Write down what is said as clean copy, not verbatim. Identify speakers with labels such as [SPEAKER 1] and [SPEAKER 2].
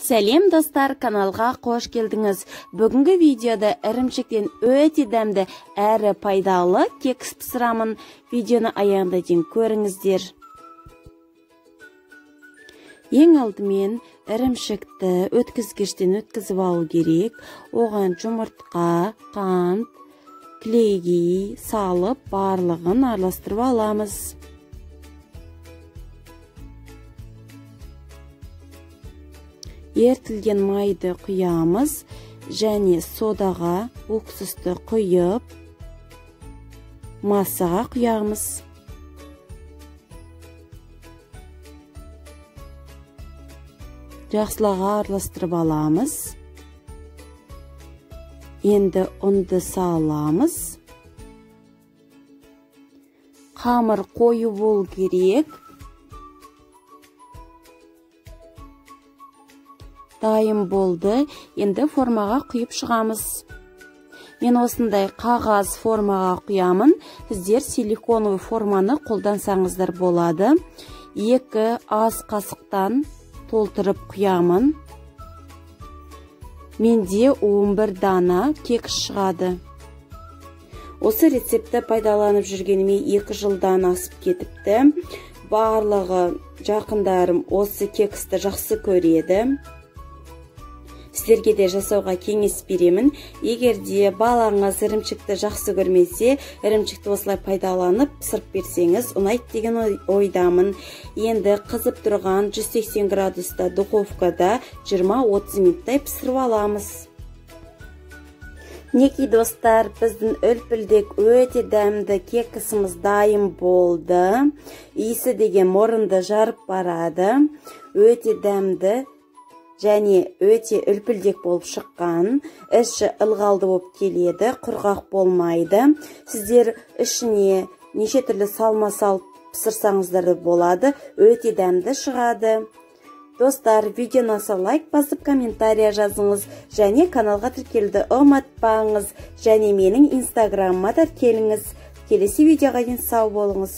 [SPEAKER 1] Сәлем достар, каналға қош келдіңіз. Бүгінгі видеода ірімшіктен өте дәмді әрі пайдалы кекс пісірамын. Видеоны аяғына дейін көріңіздер. Ең алдымен ірімшікті өткізгіштен өткізіп алу керек. Оған жұмыртқа, қант, клейгей салып барлығын араластырып аламыз. Ертілген майды құямыз және содаға уксусты құйып массаға құямыз. Жақсылыға араластырып аламыз. Енді ұнды саламыз. Қамыр қою болу керек. Дайын болды. Енді формаға құйып шығамыз. Мен осындай қағаз формаға құямын. Сіздер силиконовый форманы қолдансаңыздар болады. 2 ас қасықтан толтырып құямын. Менде 11 дана кекс шығады. Осы рецепті пайдаланып жүргеніме 2 жылдан асып кетіпті. Барлығы жақындарым осы кексті жақсы көреді. Сіздерге де жасауға кеңес беремін. Егер де балаңыз ірімшікті жақсы көрмесе, ірімшікті осылай пайдаланып пісіріп берсеңіз, ұнайды деген ойдамын. Енді қызып тұрған 180 градуста духовкада 20-30 минуттай пісіріп аламыз. Неки достар, біздің үлпілдек өте дәмді кексіміз дайын болды. Иісі деген мұрынды жарып барады. Өте дәмді және өте үлпілдек болып шыққан. Іші ылғалды болып келеді, құрғақ болмайды. Сіздер ішіне неше түрлі салма салып пісірсаңыздар болады, өте дәмді шығады. Достар, видеоны лайк басып комментария жазыңыз және каналға тіркелуді ұмытпаңыз. Және менің инстаграмыма тіркеліңіз. Келесі видеоға дейін сау болыңыз.